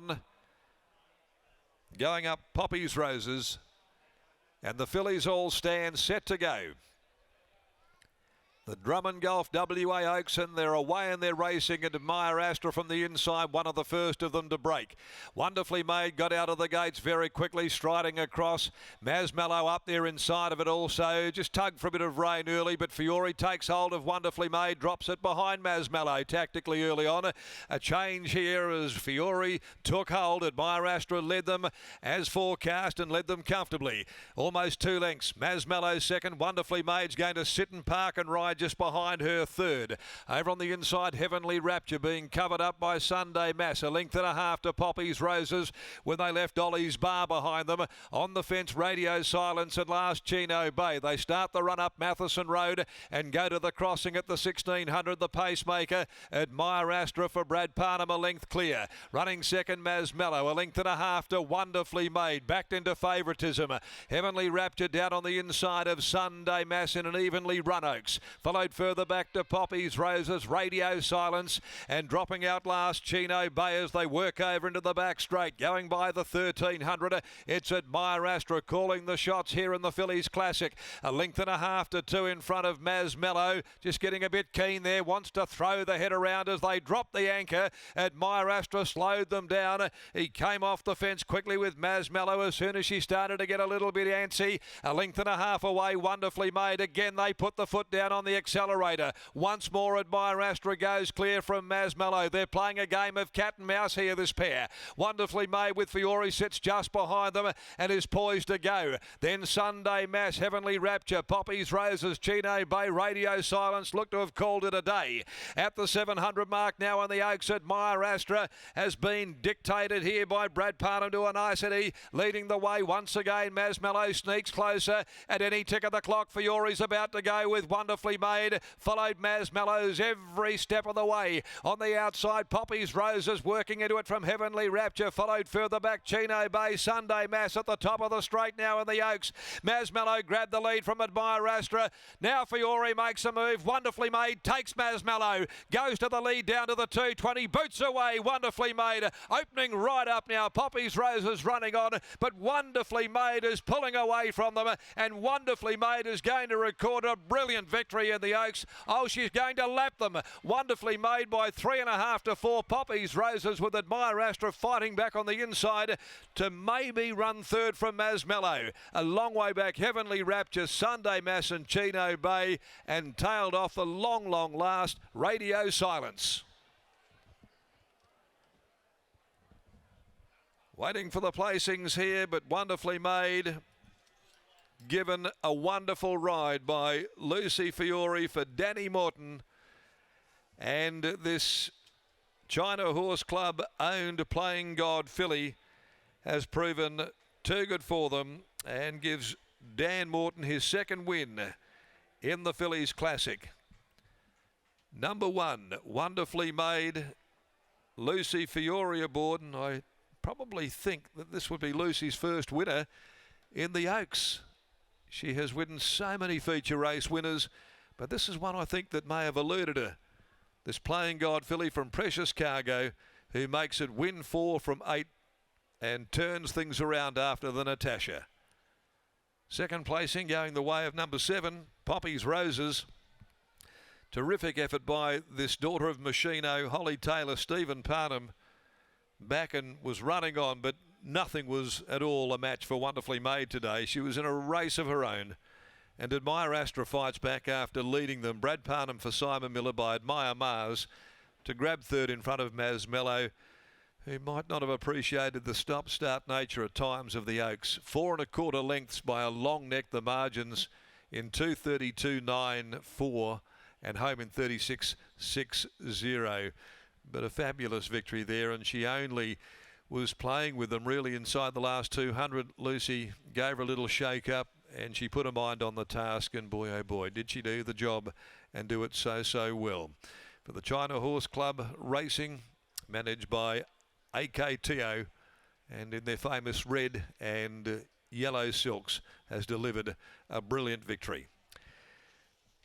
on. Going up Poppy's Roses. And the fillies all stand set to go. The Drummond Golf WA Oaks, and they're away and they're racing, and Admire Astra from the inside, one of the first of them to break. Wonderfully Made got out of the gates very quickly, striding across. Masmallow up there inside of it also, just tugged for a bit of rain early, but Fiore takes hold of Wonderfully Made, drops it behind Masmallow tactically early on. A change here as Fiore took hold. Admire Astra led them as forecast and led them comfortably. Almost 2 lengths. Masmallow second. Wonderfully Made's going to sit and park and ride just behind her third. Over on the inside, Heavenly Rapture being covered up by Sunday Mass. A length and a half to Poppy's Roses when they left Ollie's Bar behind them. On the fence, Radio Silence and last Chino Bay. They start the run up Matheson Road and go to the crossing at the 1600. The pacemaker, Admire Astra for Brad Parnham, a length clear. Running second, Masmallow, a length and a half to Wonderfully Made. Backed into favouritism. Heavenly Rapture down on the inside of Sunday Mass in an evenly run Oaks. Followed further back to Poppy's Roses, Radio Silence, and dropping out last Chino Bay as they work over into the back straight. Going by the 1300, it's Admire Astra calling the shots here in the Fillies Classic. A length and a half to 2 in front of Masmallow, just getting a bit keen there, wants to throw the head around as they drop the anchor. Admire Astra slowed them down. He came off the fence quickly with Masmallow as soon as she started to get a little bit antsy. A length and a half away, Wonderfully Made. Again, they put the foot down on the accelerator. Once more, Admire Astra goes clear from Masmallow. They're playing a game of cat and mouse here, this pair. Wonderfully Made with Fiore sits just behind them and is poised to go. Then Sunday Mass, Heavenly Rapture, Poppy's Roses, Chino Bay, Radio Silence look to have called it a day. At the 700 mark now on the Oaks, Admire Astra has been dictated here by Brad Parnham to a nicety. Leading the way once again, Masmallow sneaks closer. At any tick of the clock, Fiore's about to go with Wonderfully Made. Followed Masmallow's every step of the way. On the outside, Poppy's Roses working into it from Heavenly Rapture. Followed further back, Chino Bay. Sunday Mass at the top of the straight now in the Oaks. Masmallow grabbed the lead from Admire Astra. Now Fiore makes a move. Wonderfully Made takes Masmallow. Goes to the lead down to the 220. Boots away. Wonderfully Made. Opening right up now. Poppy's Roses running on. But Wonderfully Made is pulling away from them. And Wonderfully Made is going to record a brilliant victory in the Oaks. Oh, she's going to lap them. Wonderfully Made by 3.5 to 4. Poppy's Roses with Admire Astra fighting back on the inside to maybe run third from Masmallow. A long way back, Heavenly Rapture, Sunday Mass and Chino Bay, and tailed off the long last, Radio Silence. Waiting for the placings here, but Wonderfully Made given a wonderful ride by Lucy Fiore for Danny Morton, and this China Horse Club owned Playing God filly has proven too good for them and gives Dan Morton his second win in the Fillies Classic. Number 1, Wonderfully Made, Lucy Fiore aboard, and I probably think that this would be Lucy's first winner in the Oaks. She has ridden so many feature race winners, but this is one I think that may have eluded her. This Playing God filly from Precious Cargo, who makes it win 4 from 8 and turns things around after the Natasha. Second placing going the way of number 7, Poppy's Roses. Terrific effort by this daughter of Machino, Holly Taylor, Stephen Parnham. Back and was running on, but nothing was at all a match for Wonderfully Made today. She was in a race of her own. And Admire Astra fights back after leading them. Brad Parnham for Simon Miller by Admire Mars to grab third in front of Masmallow, who might not have appreciated the stop-start nature at times of the Oaks. 4 1/4 lengths by a long neck, the margins in 2:32.94 and home in 36.60. But a fabulous victory there, and she only was playing with them really inside the last 200. Lucy gave her a little shake-up and she put her mind on the task, and boy oh boy did she do the job and do it so well. For the China Horse Club Racing, managed by AKTO, and in their famous red and yellow silks, has delivered a brilliant victory.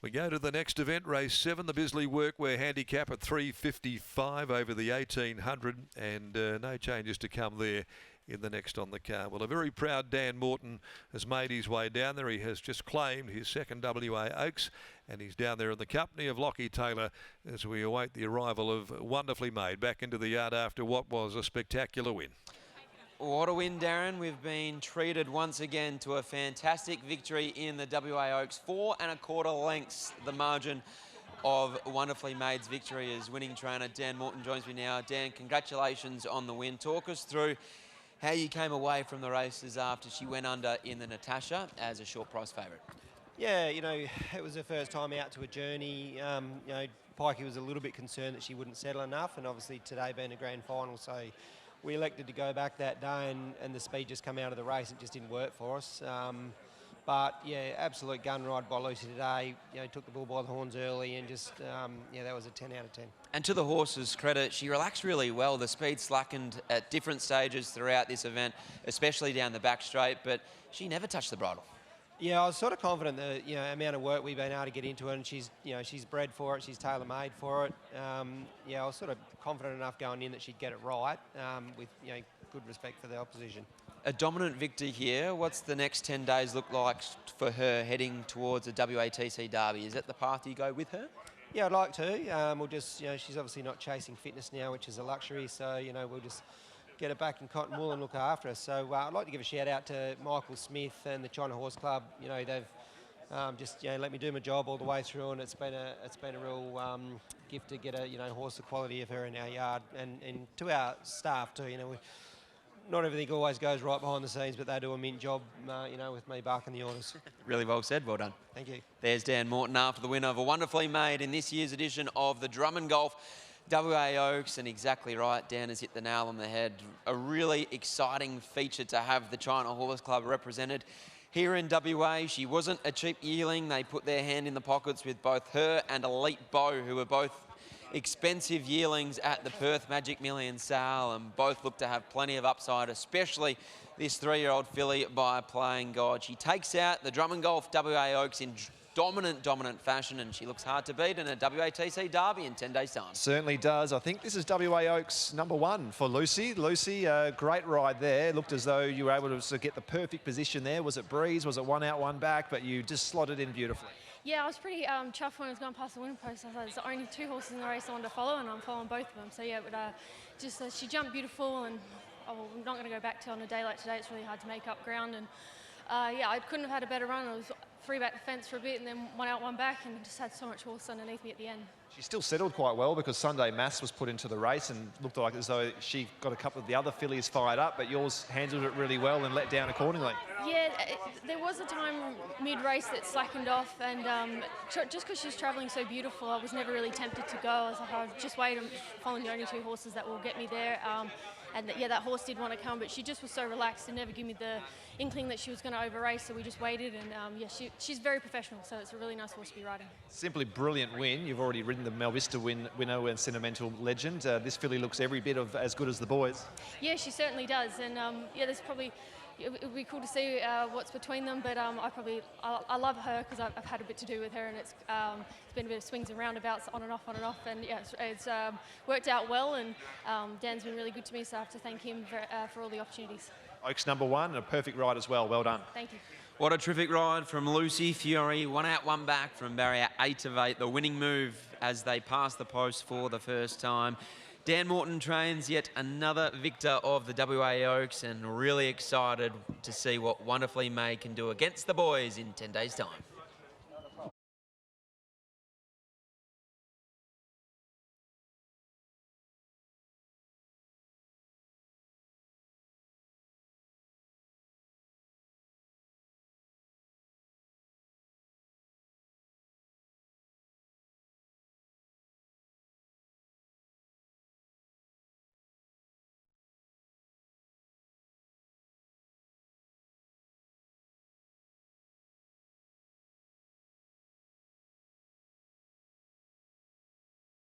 We go to the next event, race 7, the Bisley Workwear handicap at 355 over the 1800, and no changes to come there in the next on the card. Well, a very proud Dan Morton has made his way down there. He has just claimed his second WA Oaks, and he's down there in the company of Lockie Taylor as we await the arrival of Wonderfully Made back into the yard after what was a spectacular win. What a win, Darren. We've been treated once again to a fantastic victory in the WA Oaks. 4 1/4 lengths, the margin of Wonderfully Made's victory. As winning trainer Dan Morton joins me now. Dan, congratulations on the win. Talk us through how you came away from the races after she went under in the Natasha as a short price favourite. Yeah, you know, it was her first time out to a journey. You know, Pikey was a little bit concerned that she wouldn't settle enough, and obviously today being a grand final, so we elected to go back that day, and the speed just come out of the race. It just didn't work for us. But yeah, absolute gun ride by Lucy today. You know, took the bull by the horns early, and just yeah, that was a 10 out of 10. And to the horse's credit, she relaxed really well. The speed slackened at different stages throughout this event, especially down the back straight, but she never touched the bridle. Yeah, I was sort of confident that, you know, amount of work we've been able to get into it, and she's, you know, she's bred for it, she's tailor-made for it. Yeah, I was sort of confident enough going in that she'd get it right, with, you know, good respect for the opposition. A dominant victory here. What's the next 10 days look like for her heading towards a WATC Derby? Is that the path you go with her? Yeah, I'd like to. We'll just, you know, she's obviously not chasing fitness now, which is a luxury, so, you know, we'll just get it back in cotton wool and look after us. So I'd like to give a shout out to Michael Smith and the China Horse Club. You know, they've just, you know, let me do my job all the way through, and it's been a real gift to get a, you know, horse the quality of her in our yard, and to our staff too. You know, not everything always goes right behind the scenes, but they do a mint job, you know, with me barking the orders. Really well said, well done. Thank you. There's Dan Morton after the win over Wonderfully Made in this year's edition of the Drummond Golf WA Oaks, and exactly right, Dan has hit the nail on the head. A really exciting feature to have the China Horse Club represented here in WA. She wasn't a cheap yearling. They put their hand in the pockets with both her and Elite Bow, who were both expensive yearlings at the Perth Magic Million sale, and both look to have plenty of upside, especially this 3-year-old filly by Playing God. She takes out the Drummond Golf WA Oaks in dominant fashion, and she looks hard to beat in a WATC Derby in 10 days' time. Certainly does. I think this is WA Oaks #1 for Lucy. Lucy, great ride there. Looked as though you were able to sort of get the perfect position there. Was it breeze? Was it one out, one back? But you just slotted in beautifully. Yeah, I was pretty chuffed when I was going past the winning post. I thought there's only 2 horses in the race I wanted to follow, and I'm following both of them. So yeah, but just she jumped beautiful, and I'm not going to go back to on a day like today. It's really hard to make up ground, and yeah, I couldn't have had a better run. I was 3 back the fence for a bit, and then 1 out, 1 back, and just had so much horse underneath me at the end. She still settled quite well because Sunday Mass was put into the race and looked like as though she got a couple of the other fillies fired up, but yours handled it really well and let down accordingly. Yeah, there was a time mid-race that slackened off, and just because she's travelling so beautiful, I was never really tempted to go. I was like, I'll just wait and follow the only 2 horses that will get me there. And yeah, that horse did want to come, but she just was so relaxed and never gave me the inkling that she was going to over-race, so we just waited, and yeah, she's very professional, so it's a really nice horse to be riding. Simply brilliant win. You've already ridden the Melvista winner and Sentimental Legend. This filly looks every bit of as good as the boys. Yeah, she certainly does, and yeah, there's probably, it would be cool to see what's between them, but I love her because I've had a bit to do with her, and it's been a bit of swings and roundabouts on and off, and yeah, it's worked out well, and Dan's been really good to me, so I have to thank him for all the opportunities. Oaks #1 and a perfect ride as well. Well done. Thank you. What a terrific ride from Lucy Fury. 1 out, 1 back from barrier 8 of 8. The winning move as they pass the post for the first time. Dan Morton trains yet another victor of the WA Oaks, and really excited to see what Wonderfully Made can do against the boys in 10 days' time.